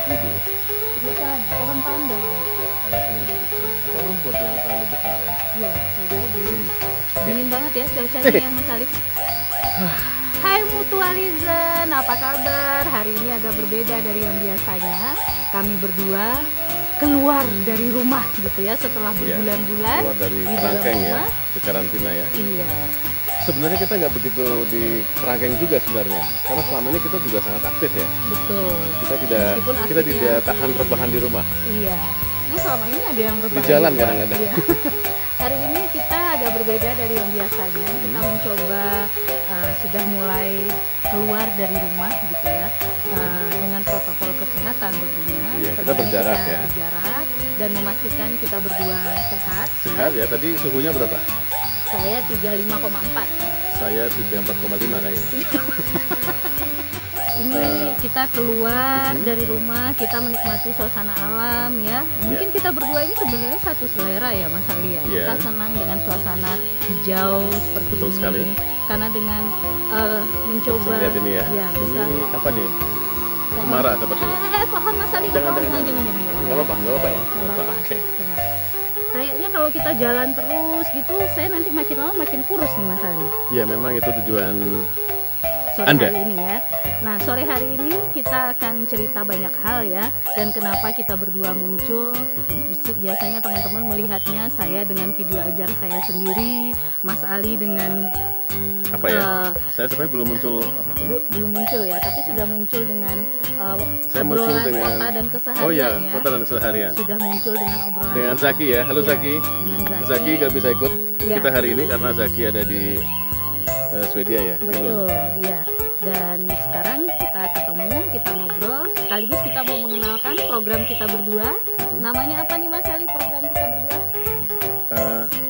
Waduh, Bukan, pohon pandan kayaknya. kayak ini gitu. Atau rumput yang terlalu besar ya. Iya, bisa jadi. Dingin banget ya cuacanya ya Mas Alif. Hai Mutualizen, apa kabar? Hari ini agak berbeda dari yang biasanya. Kami berdua keluar dari rumah gitu ya setelah Iya, berbulan-bulan Keluar dari di dalam kerangkeng ya, rumah. di karantina ya. Iya, Sebenarnya kita nggak begitu di kerangkeng juga sebenarnya, karena selama ini kita juga sangat aktif ya. betul. Kita tidak Meskipun kita aktifnya- tidak tahan rebahan di rumah. Iya. Nah selama ini ada yang rebahan jalan juga. kadang-kadang. Iya. Hari ini kita agak berbeda dari yang biasanya. Kita mencoba sudah mulai keluar dari rumah gitu ya, dengan protokol kesehatan tentunya. Iya, kita Tentunya berjarak kita ya. berjarak dan memastikan kita berdua sehat. Sehat ya, tadi suhunya berapa? Saya 35,4. Saya 34,5 kayaknya. Ini kita keluar dari rumah, kita menikmati suasana alam ya. Mungkin kita berdua ini sebenarnya satu selera ya Mas Ali ya. Iya. Kita senang dengan suasana hijau seperti Betul ini. sekali. Karena dengan mencoba Bisa lihat ini ya. ya, bisa. Ini apa nih? Pohon- Cemara seperti ini. pohon Mas Ali, Jangan, pohon. jangan. jangan. Nggak apa-apa ya. Nggak Nggak apa-apa. apa-apa. Oke. Sehat. Kayaknya kalau kita jalan terus gitu, saya nanti makin lama makin kurus nih Mas Ali. Iya, memang itu tujuan. Sore Anda? hari ini ya. Nah, sore hari ini kita akan cerita banyak hal ya. Dan kenapa kita berdua muncul? Biasanya teman-teman melihatnya saya dengan video ajar saya sendiri, Mas Ali dengan Apa ya? Saya sebenarnya belum muncul. belum muncul ya, tapi sudah muncul dengan Saya muncul obrolan dengan. kota dan keseharian Oh ya, ya. kota dan seharian. Sudah muncul dengan obrolan Dengan Zaki ya. Halo Iya, Zaki. dengan Zaki nggak bisa ikut Iya. kita hari ini karena Zaki ada di Swedia ya. di Lund. Betul, iya. Dan sekarang kita ketemu, kita ngobrol. Sekaligus kita mau mengenalkan program kita berdua. Namanya apa nih Mas Ali program kita berdua?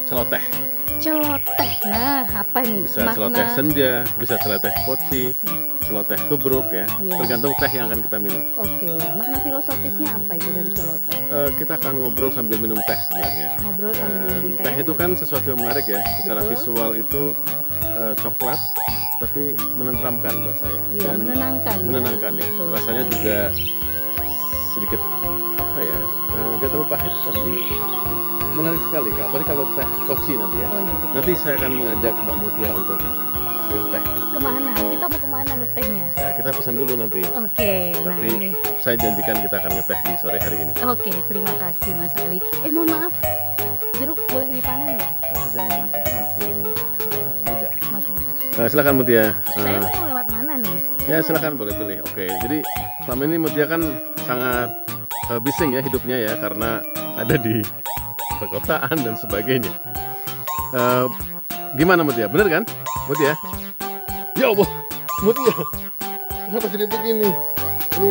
Celoteh. Celoteh. Nah, apa nih? Bisa celoteh senja, bisa celoteh poci, celoteh tubruk ya. Iya. Tergantung teh yang akan kita minum. Oke, makna filosofisnya apa itu dari celoteh? Kita akan ngobrol sambil minum teh sebenarnya. Ngobrol sambil Dan minum teh itu kan sesuatu yang menarik ya. Secara Betul. visual itu coklat, tapi menenteramkan buat saya. Iya, Dan menenangkan. menenangkan ya. Betul. Rasanya juga sedikit apa ya? Nggak terlalu pahit, tapi menarik sekali. Apalagi kalau teh poci nanti ya. Oh iya, betul. Nanti saya akan mengajak Mbak Mutia untuk ngeteh. Kemana? Kita mau kemana ngetehnya? Ya, kita pesan dulu nanti. Oke, nah Tapi ini. saya janjikan kita akan ngeteh di sore hari ini. Oke, terima kasih Mas Ali. Mohon maaf, jeruk boleh dipanen nggak? Jangan, itu masih muda. Mas- Silakan Mutia. Saya mau lewat mana nih? Ya silakan boleh pilih. Oke, jadi selama ini Mutia kan sangat bising ya hidupnya ya karena ada di perkotaan dan sebagainya. Gimana Mutia? Bener kan, Mutia? Ya Allah, Mutia, kenapa jadi begini? Ini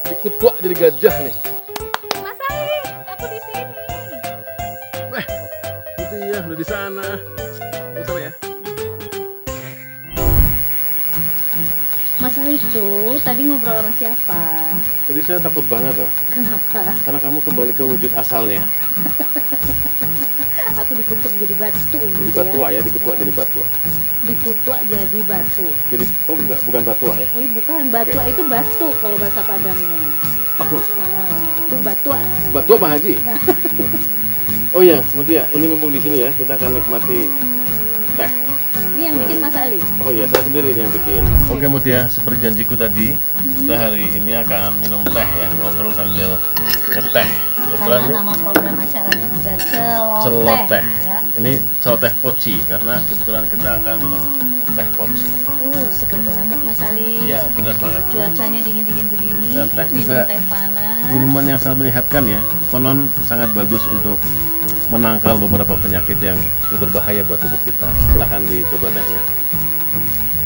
dikutuk jadi gajah nih. Mas Ali, aku di sini. Mutia udah di sana. Oh, sana ya. Mas Ali itu tadi ngobrol sama siapa? Jadi saya takut banget loh, Kenapa? karena kamu kembali ke wujud asalnya. Aku dikutuk jadi batu Jadi gitu batua ya. ya, dikutuk jadi batua. Dikutuk jadi batu. Jadi oh bukan batua ya. Bukan, batua itu batu kalau bahasa Padangnya. Oh, Itu batua. batua Pak Haji. Oh ya, Mutia, ini mumpung di sini ya, kita akan nikmati teh. Ini yang bikin Mas Ali. Oh iya, saya sendiri nih yang bikin. Oke Mutia, seperti janjiku tadi, kita hari ini akan minum teh ya, ngobrol sambil ngeteh. Karena Kebetulan nama program acaranya juga celoteh. celoteh. Ya. Ini celoteh poci, karena kebetulan kita akan minum teh poci. Seger banget Mas Ali. Iya, benar banget. Cuacanya dingin-dingin begini. Dan teh minum juga teh panas. Minuman yang sangat menyehatkan ya, konon sangat bagus untuk menangkal beberapa penyakit yang berbahaya buat tubuh kita. Silahkan dicoba tehnya.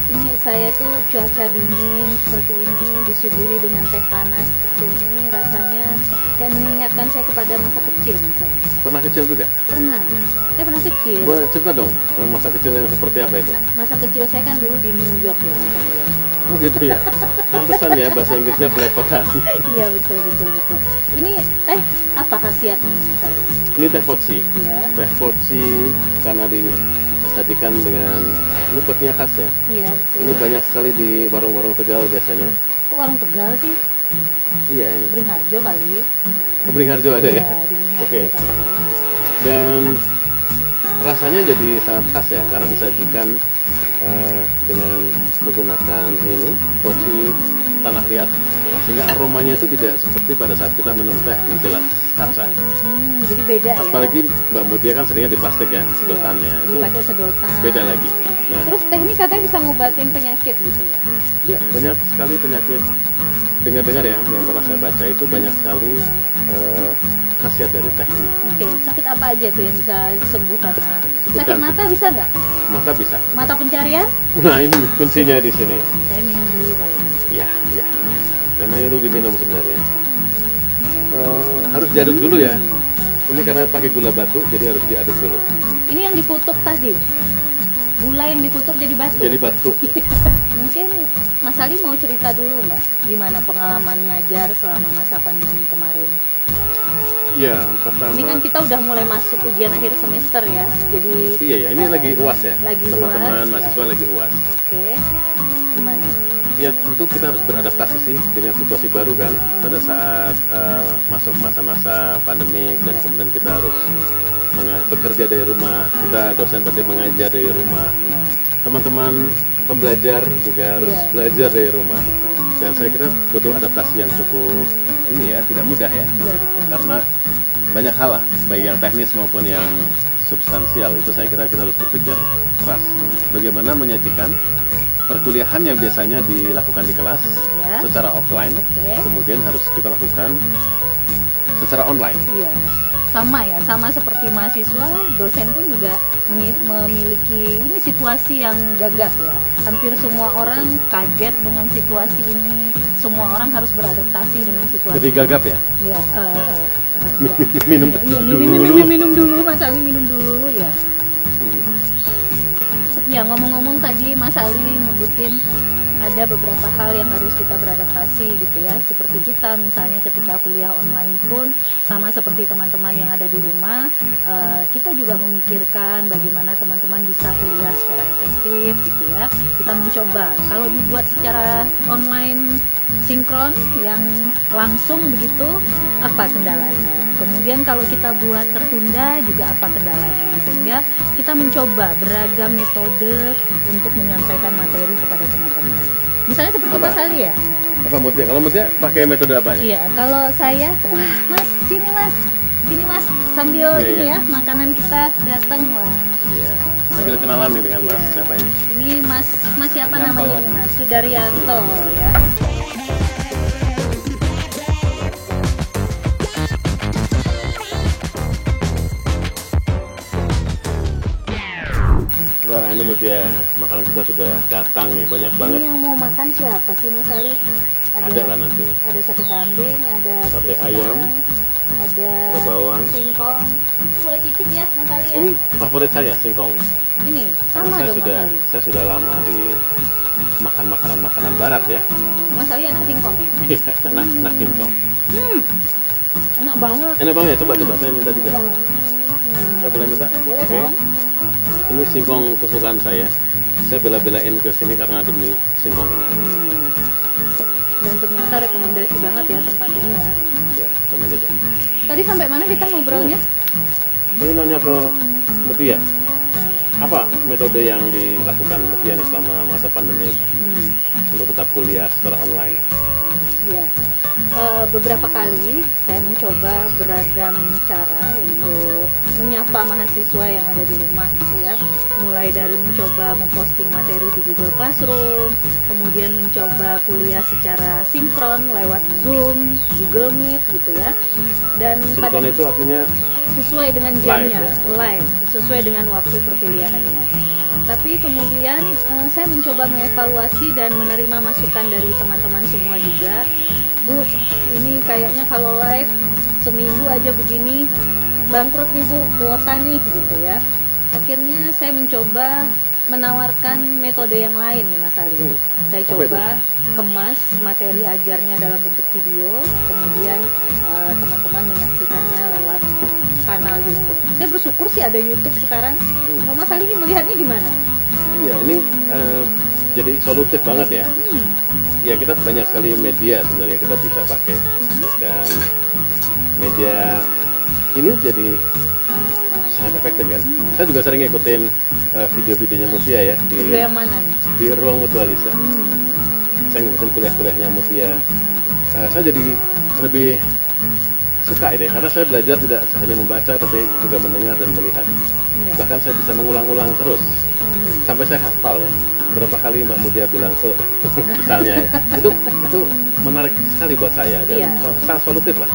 Ini saya tuh cuaca dingin seperti ini disuguhi dengan teh panas seperti ini, rasanya kayak mengingatkan saya kepada masa kecil misalnya. Pernah kecil juga? Pernah, saya pernah kecil. Boleh cerita dong, masa kecil yang seperti apa itu? Masa kecil saya kan dulu di New York ya, Mas Ali. Oh gitu ya. Pantesan ya bahasa Inggrisnya belepotan. Iya betul. Ini teh apa khasiatnya Mas Ali? Ini teh poci. Iya. Teh poci karena disajikan dengan ini pocinya khas ya. Iya betul. Ini banyak sekali di warung-warung Tegal biasanya. Kok warung Tegal sih? Iya ini. Beringharjo kali. Beringharjo ada ya? Iya, di Beringharjo Oke. kali. Dan rasanya jadi sangat khas ya, karena disajikan dengan menggunakan ini poci tanah liat, sehingga aromanya itu tidak seperti pada saat kita minum teh di gelas kaca. Jadi beda ya. Apalagi Mbak Mutia kan seringnya di plastik ya, sedotannya. Iya, Itu dipakai sedotan. beda lagi. Nah, Terus teh ini katanya bisa ngobatin penyakit gitu ya. ya banyak sekali penyakit. Dengar-dengar ya, yang pernah saya baca itu banyak sekali khasiat dari teh ini. Oke, sakit apa aja tuh yang bisa disembuhkan? Nah, Sebutkan. sakit mata bisa nggak? Mata bisa. Mata pencarian? Nah ini kuncinya di sini. Saya minum dulu kali ini. Ya, ya. Memang itu diminum sebenarnya. Harus diaduk dulu ya. Ini karena pakai gula batu, jadi harus diaduk dulu. Ini yang dikutuk tadi. Gula yang dikutuk jadi batu. Jadi batu. Mungkin Mas Ali mau cerita dulu nggak gimana pengalaman ngajar selama masa pandemi kemarin? Ya, pertama. Ini kan kita udah mulai masuk ujian akhir semester ya. Jadi Iya ya, ini lagi UAS ya. Lagi Teman-teman UAS, mahasiswa ya. lagi UAS. oke. Gimana? Ya tentu kita harus beradaptasi sih dengan situasi baru kan. Pada saat masuk masa-masa pandemik dan kemudian kita harus bekerja dari rumah. Kita dosen berarti mengajar dari rumah. Ya, Teman-teman pembelajar juga harus Iya. belajar dari rumah. betul. Dan saya kira butuh adaptasi yang cukup ini ya, tidak mudah ya. Iya, betul. Karena banyak hal lah, baik yang teknis maupun yang substansial. Itu saya kira kita harus berpikir keras. Bagaimana menyajikan perkuliahan yang biasanya dilakukan di kelas Ya. secara offline, Oke. kemudian harus kita lakukan secara online. Iya, sama ya, sama seperti mahasiswa, dosen pun juga memiliki ini situasi yang gagap ya. Hampir semua orang kaget dengan situasi ini, semua orang harus beradaptasi dengan situasi. Jadi gagap ya? Ya, Minum minum dulu, Mas Ali minum dulu ya. Ya ngomong-ngomong tadi Mas Ali nyebutin ada beberapa hal yang harus kita beradaptasi gitu ya. Seperti kita misalnya ketika kuliah online pun sama seperti teman-teman yang ada di rumah, kita juga memikirkan bagaimana teman-teman bisa kuliah secara efektif gitu ya. Kita mencoba kalau dibuat secara online sinkron yang langsung begitu, apa kendalanya? Kemudian kalau kita buat tertunda juga apa kendalanya? Sehingga kita mencoba beragam metode untuk menyampaikan materi kepada teman-teman. Misalnya seperti Apa? Mas Ali ya? Apa Mutia? Kalau Mutia pakai metode apa nih? Iya, kalau saya, wah Mas, sini Mas, sambil Iya, ini iya. ya, makanan kita datang, wah. Iya. Sambil kenalan nih dengan Mas siapa ini? Ini Mas siapa Yanto. namanya ini Mas? Sudaryanto ya. Wah ini Mutia, makanan kita sudah datang nih, banyak banget. Ini yang mau makan siapa sih Mas Ali? Ada lah nanti. Ada sate kambing, ada Sate pisang, ayam, ada bawang. singkong. Boleh cicip ya Mas Ali ya? Ini favorit saya, singkong. Ini Karena sama dong Mas Ali. saya sudah lama di makan makanan barat ya. Mas Ali anak singkong ya? Iya, anak singkong. Enak banget. Enak banget ya, coba saya minta juga. Banget. Saya boleh minta? Boleh Oke. dong. Ini singkong kesukaan saya. Saya bela-belain ke sini karena demi singkong ini. Dan ternyata rekomendasi banget ya tempat ini ya. Ya, kita main aja. Tadi sampai mana kita ngobrolnya? Ini nanya ke Mutia. Apa metode yang dilakukan Mutia nih selama masa pandemi untuk tetap kuliah secara online? Ya. Beberapa kali saya mencoba beragam cara untuk menyapa mahasiswa yang ada di rumah gitu ya. Mulai dari mencoba memposting materi di Google Classroom, kemudian mencoba kuliah secara sinkron lewat Zoom, Google Meet gitu ya. Dan Sinkron itu artinya sesuai dengan jamnya, Live, live, sesuai dengan waktu perkuliahannya. Tapi kemudian saya mencoba mengevaluasi dan menerima masukan dari teman-teman semua juga. Bu, ini kayaknya kalau live seminggu aja begini bangkrut nih Bu, kuota nih gitu ya. Akhirnya saya mencoba menawarkan metode yang lain nih Mas Ali. Saya Apa coba kemas materi ajarnya dalam bentuk video, kemudian teman-teman menyaksikannya lewat kanal YouTube. Saya bersyukur sih ada YouTube sekarang. Oh, Mas Ali melihatnya gimana? Iya, ini jadi solutif banget ya. ya kita banyak sekali media sebenarnya kita bisa pakai, dan media ini jadi sangat efektif kan. Saya juga sering ngikutin video-videonya Mutia ya Video yang mana nih? di Ruang Mutualiza. Saya ngikutin kuliah-kuliahnya Mutia. Saya jadi lebih suka ini karena saya belajar tidak hanya membaca tapi juga mendengar dan melihat. Bahkan saya bisa mengulang-ulang terus sampai saya hafal ya. Berapa kali Mbak Mutia bilang misalnya ya. Itu menarik sekali buat saya dan sangat solutif lah.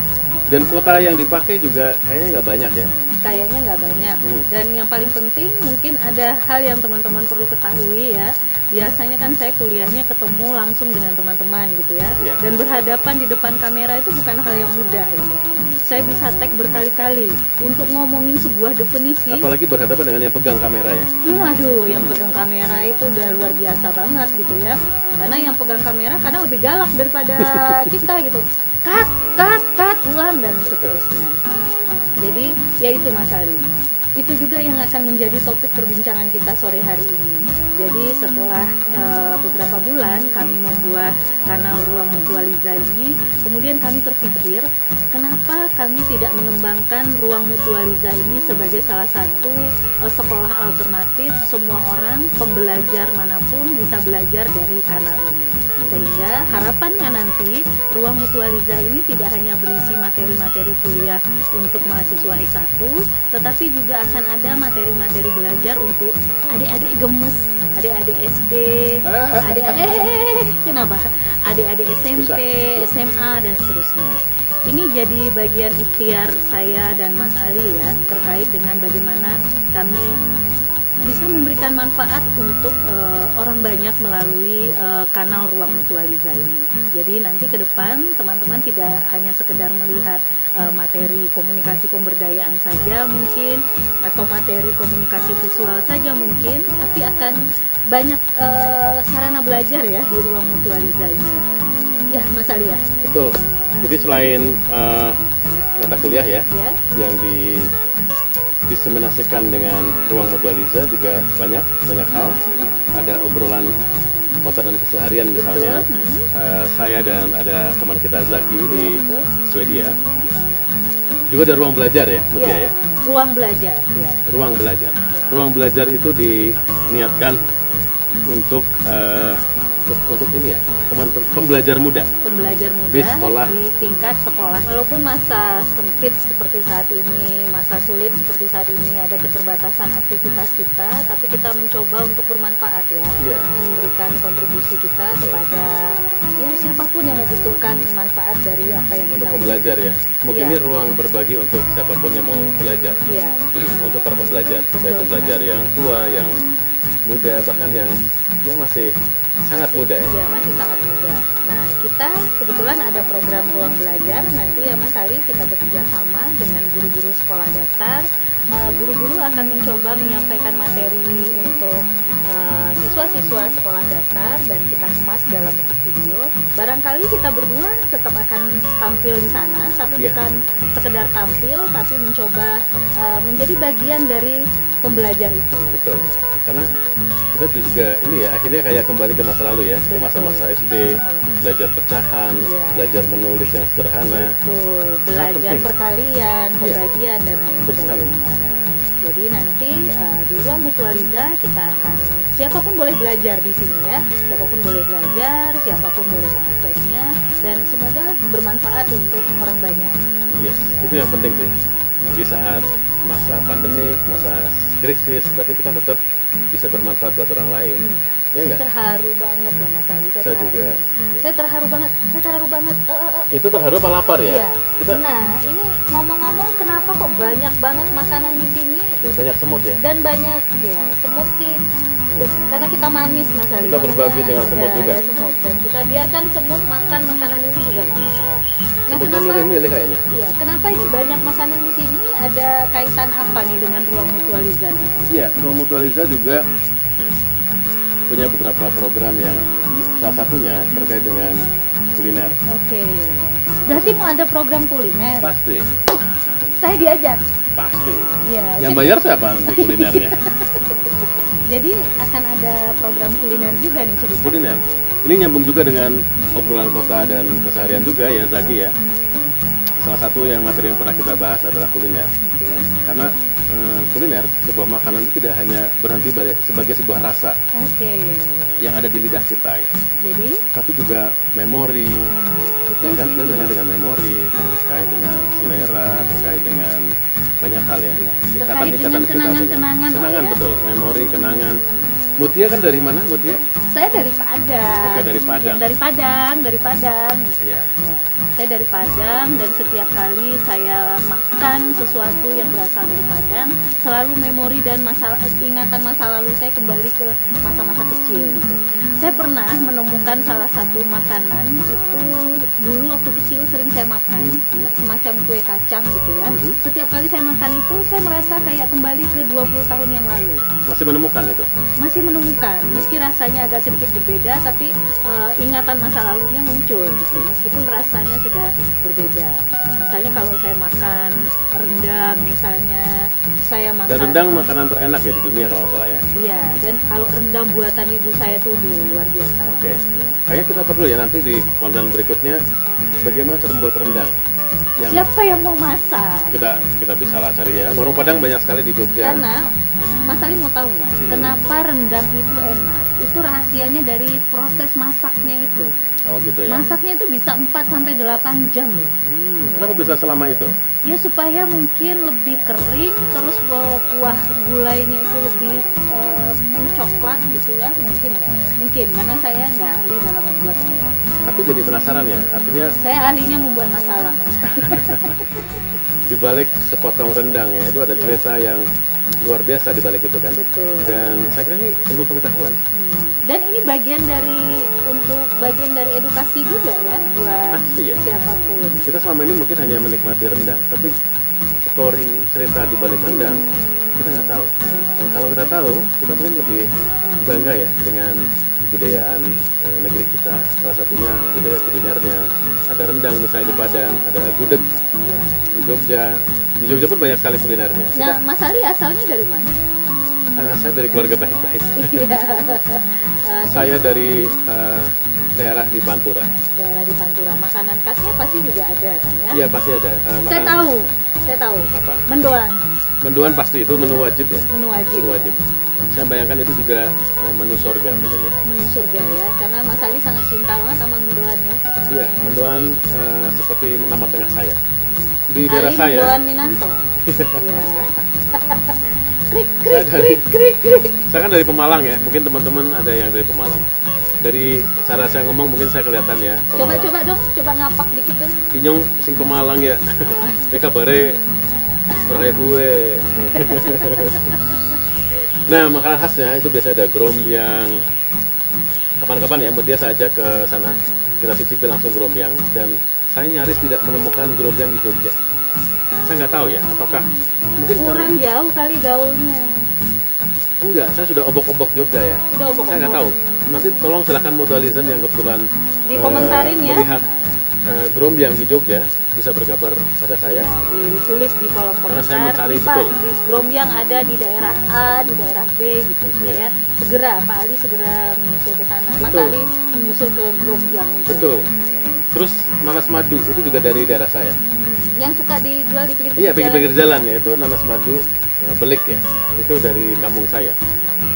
Dan kuota yang dipakai juga kayaknya nggak banyak ya. Kayaknya nggak banyak. Dan yang paling penting mungkin ada hal yang teman-teman perlu ketahui ya. Biasanya kan saya kuliahnya ketemu langsung dengan teman-teman gitu ya. Dan berhadapan di depan kamera itu bukan hal yang mudah gitu. Saya bisa tag berkali-kali untuk ngomongin sebuah definisi. Apalagi berhadapan dengan yang pegang kamera ya. Aduh, yang pegang kamera itu udah luar biasa banget gitu ya. Karena yang pegang kamera kadang lebih galak daripada kita gitu. Cut, ulang dan seterusnya. Jadi ya itu Mas Ali. Itu juga yang akan menjadi topik perbincangan kita sore hari ini. Jadi setelah beberapa bulan kami membuat kanal Ruang Mutualiza ini, kemudian kami terpikir kenapa kami tidak mengembangkan Ruang Mutualiza ini sebagai salah satu sekolah alternatif. Semua orang, pembelajar manapun bisa belajar dari kanal ini. Sehingga harapannya nanti Ruang Mutualiza ini tidak hanya berisi materi-materi kuliah untuk mahasiswa S1, tetapi juga akan ada materi-materi belajar untuk adik-adik gemes, adik-adik SD, adik-adik SMP, SMA dan seterusnya. Ini jadi bagian ikhtiar saya dan Mas Ali ya, terkait dengan bagaimana kami bisa memberikan manfaat untuk orang banyak melalui kanal Ruang Mutualiza ini. Jadi nanti ke depan teman-teman tidak hanya sekedar melihat materi komunikasi pemberdayaan saja mungkin, atau materi komunikasi visual saja mungkin, tapi akan banyak sarana belajar ya di Ruang Mutualiza ini. Ya Mas Ali ya? Betul. Jadi selain mata kuliah ya, yang diseminasikan dengan Ruang Mutualiza juga banyak hal. Ada obrolan kota dan keseharian misalnya. Saya dan ada teman kita Zaki di Swedia. Juga ada ruang belajar ya, Mutia ya. Ruang belajar, ya. Ruang belajar. Ruang belajar itu diniatkan untuk ini ya, teman-teman pembelajar muda di sekolah, di tingkat sekolah. Walaupun masa sempit seperti saat ini, masa sulit seperti saat ini, ada keterbatasan aktivitas kita, tapi kita mencoba untuk bermanfaat ya, memberikan kontribusi kita kepada ya siapapun yang membutuhkan manfaat dari apa yang untuk kita pembelajar ya. Mungkin ini ruang berbagi untuk siapapun yang mau belajar. Untuk para pembelajar, baik pembelajar yang tua, yang muda, bahkan yang masih sangat muda ya. Iya, masih sangat muda. Nah, kita kebetulan ada program Ruang Belajar. Nanti ya Mas Ali, kita bekerja sama dengan guru-guru sekolah dasar. Guru-guru akan mencoba menyampaikan materi untuk siswa-siswa sekolah dasar dan kita kemas dalam bentuk video. Barangkali kita berdua tetap akan tampil di sana, tapi bukan sekedar tampil, tapi mencoba menjadi bagian dari pembelajar itu. Betul. Karena kita juga ini ya, akhirnya kayak kembali ke masa lalu ya, ke masa-masa SD, belajar pecahan, belajar menulis yang sederhana. Betul, belajar perkalian, pembagian dan lain sebagainya. Jadi nanti di Ruang Mutualiza kita akan, siapapun boleh belajar di sini ya, siapapun boleh belajar, siapapun boleh mengaksesnya, dan semoga bermanfaat untuk orang banyak. Itu yang penting sih. Di saat masa pandemik, masa krisis, tapi kita tetap bisa bermanfaat buat orang lain. Ya enggak? Terharu banget loh Mas Ali. Saya juga. Saya terharu banget. Itu terharu apa lapar ya? Iya. Nah, ini ngomong-ngomong, kenapa kok banyak banget makanan di sini? Dan banyak semut ya? Dan banyak ya, semut sih. Karena kita manis Mas Ali. Kita berbagi dengan semut juga. Ada semut, dan kita biarkan semut makan makanan ini juga nggak masalah. Nah, semutnya milih-milih kayaknya. Iya, kenapa ini banyak makanan di sini? Ada kaitan apa nih dengan Ruang Mutualiza nih? Iya, Ruang Mutualiza juga punya beberapa program yang salah satunya terkait dengan kuliner. Oke. Berarti mau ada program kuliner? Pasti. Saya diajak. Pasti. Iya. Yang bayar siapa nanti kulinernya? Jadi akan ada program kuliner juga nih cerita. Kuliner. Ini nyambung juga dengan obrolan kota dan keseharian juga ya, Zaki ya. Salah satu yang materi yang pernah kita bahas adalah kuliner. Oke. Karena kuliner, sebuah makanan itu tidak hanya berhenti sebagai sebuah rasa Oke. yang ada di lidah kita ya. Jadi Tapi juga memori, betul ya kan? sih. Terkait dengan memori, terkait dengan selera, terkait dengan banyak hal ya. Iya. Ikatan- Terkait dengan ikatan kita kenangan-kenangan lah kenangan ya. betul, memori, kenangan. Mutia kan dari mana, Mutia? Saya dari Padang. Oke, dari Padang. Ya, dari Padang. Iya. Ya, saya dari Padang dan setiap kali saya makan sesuatu yang berasal dari Padang, selalu memori dan ingatan masa lalu saya kembali ke masa-masa kecil gitu. Saya pernah menemukan salah satu makanan itu dulu waktu kecil sering saya makan, semacam kue kacang gitu ya. Setiap kali saya makan itu saya merasa kayak kembali ke 20 tahun yang lalu. Masih menemukan itu. Masih menemukan, meski rasanya agak sedikit berbeda, tapi ingatan masa lalunya muncul gitu. Meskipun rasanya sudah berbeda. Misalnya kalau saya makan rendang misalnya, saya makan. Dan rendang makanan terenak ya di dunia kalau nggak salah ya. Iya, dan kalau rendang buatan ibu saya tuh luar biasa. Oke. banget, ya. Kayaknya kita perlu ya nanti di konten berikutnya bagaimana cara membuat rendang. Yang Siapa yang mau masak? kita bisa lah cari ya. Warung Padang banyak sekali di Jogja. Karena Mas Ali mau tahu nggak, kenapa rendang itu enak? Itu rahasianya dari proses masaknya itu. Oh gitu ya. Masaknya itu bisa 4-8 jam loh. Kenapa bisa selama itu? Ya supaya mungkin lebih kering, terus kuah gulainya itu lebih mencoklat gitu ya, mungkin karena saya nggak ahli dalam membuat rendang. Tapi jadi penasaran ya. Artinya Saya ahlinya membuat masalah. di balik sepotong rendang ya itu ada cerita yang luar biasa di balik itu kan. Betul. Dan saya kira ini ilmu pengetahuan. Dan ini bagian dari edukasi juga ya buat Pasti ya. siapapun. Kita selama ini mungkin hanya menikmati rendang, tapi story cerita di balik rendang kita nggak tahu. Ya, betul. Kalau kita tahu, kita mungkin lebih bangga ya dengan kebudayaan negeri kita. Salah satunya budaya kulinernya. Ada rendang misalnya di Padang, ada gudeg Iya. di Jogja. Di Jogja pun banyak sekali kulinernya. Nah, Mas Ali asalnya dari mana? Saya dari keluarga baik-baik. Iya. Saya dari daerah di Pantura. Daerah di Pantura. Makanan khasnya pasti juga ada kan ya? Iya pasti ada. Saya tahu. Apa? Mendoan, Mendoan pasti itu menu wajib ya. menu wajib. Menu wajib. Saya bayangkan itu juga menu surga mungkin ya. Menu surga ya, karena Mas Ali sangat cinta banget sama mendoan ya. sepertinya Iya, ya. mendoan seperti nama tengah saya. Di daerah Ali saya. Mendoan Minanto. Iya. Krik Saya krik dari- krik krik krik. Saya kan dari Pemalang ya. Mungkin teman-teman ada yang dari Pemalang. Dari cara saya ngomong mungkin saya kelihatan ya. Pemalang. Coba dong, coba ngapak dikit dong. Inyong sing Pemalang ya. Ini kabare kayak gue. Nah, makanan khasnya itu biasa ada grombyang. Kapan-kapan ya, Mutia saya ajak ke sana. Kita cicipi langsung grombyang dan saya nyaris tidak menemukan grombyang di Jogja. Saya nggak tahu ya, apakah mungkin Kurang jauh kali gaulnya. enggak, saya sudah obok-obok Jogja ya. Udah obok-obok. Saya nggak tahu. Nanti tolong silahkan Mutualizen yang kebetulan Dikomentarin ya. melihat grombyang di Jogja bisa berkabar pada saya. Ya, ditulis di kolom Karena komentar. saya mencari Ini, Pak, betul. di grombyang ada di daerah A, di daerah B gitu. Iya. Ya, segera Pak Ali segera menyusul ke sana. Mas Betul. Ali menyusul ke grombyang itu. Betul. Terus nanas madu itu juga dari daerah saya. Yang suka dijual di pinggir-pinggir Iya, pinggir-pinggir jalan ya, itu nanas madu belik ya. Itu dari kampung saya.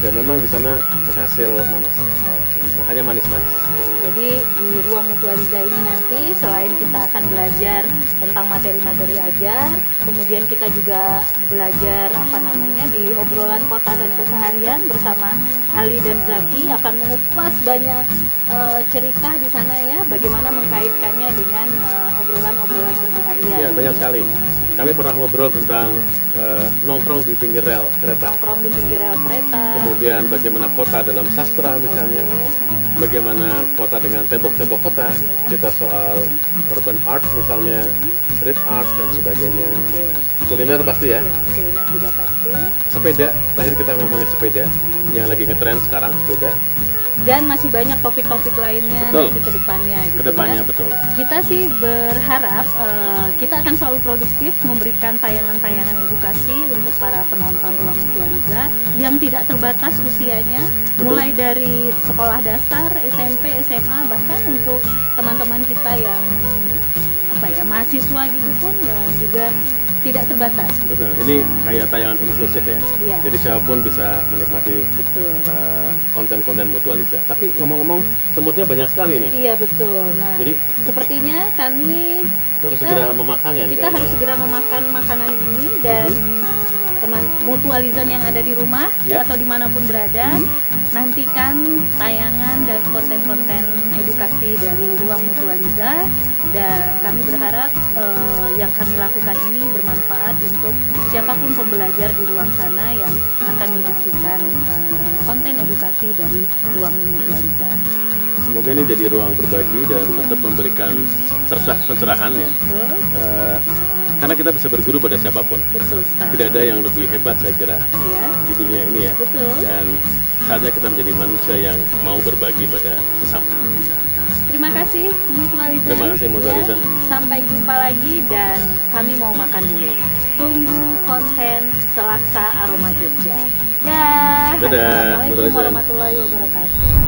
Dan memang di sana penghasil nanas. Oke. Makanya manis-manis. Jadi di ruang Mutualiza ini nanti selain kita akan belajar tentang materi-materi ajar, kemudian kita juga belajar di obrolan kota dan keseharian bersama Ali dan Zaki akan mengupas banyak cerita di sana ya, bagaimana mengkaitkannya dengan obrolan-obrolan keseharian. Iya, banyak ya. sekali. Kami pernah ngobrol tentang nongkrong di pinggir rel kereta. Nongkrong di pinggir rel kereta. Kemudian bagaimana kota dalam sastra misalnya. Oke. Bagaimana kota dengan tembok-tembok kota. Kita soal urban art misalnya, street art dan sebagainya. Oke. Kuliner pasti ya. Ya, kuliner juga pasti. Sepeda, terakhir kita ngomongin sepeda yang lagi ngetren sekarang sepeda. dan masih banyak topik-topik lainnya Betul. nanti ke depannya gitu Kedepannya ya. betul. Kita sih berharap kita akan selalu produktif memberikan tayangan-tayangan edukasi untuk para penonton Ruang Mutualiza yang tidak terbatas usianya, Betul. mulai dari sekolah dasar, SMP, SMA, bahkan untuk teman-teman kita yang mahasiswa gitu pun juga tidak terbatas. Betul. Ini kayak tayangan inklusif ya. Iya. Jadi siapapun bisa menikmati Betul. konten-konten Mutualiza. Tapi ngomong-ngomong, semutnya banyak sekali nih. Iya betul. Nah, Jadi sepertinya kami harus segera memakannya nih kita kayaknya. harus segera memakan makanan ini dan teman Mutualizan yang ada di rumah Ya. atau dimanapun berada, nantikan tayangan dan konten-konten edukasi dari Ruang Mutualiza, dan kami berharap yang kami lakukan ini bermanfaat untuk siapapun pembelajar di ruang sana yang akan menyaksikan konten edukasi dari Ruang Mutualiza. Semoga ini jadi ruang berbagi dan tetap memberikan pencerahan ya. Betul, Karena kita bisa berguru pada siapapun. betul sekali. Tidak ada yang lebih hebat saya kira Ya, di dunia ini ya. betul. Dan saatnya kita menjadi manusia yang mau berbagi pada sesama. Terima kasih Mutualizan. Terima kasih, Mutualizan. Ya, sampai jumpa lagi dan kami mau makan dulu. Tunggu konten Selaksa Aroma Jogja. Dah. Dadah, Assalamualaikum Mutualizan. warahmatullahi wabarakatuh.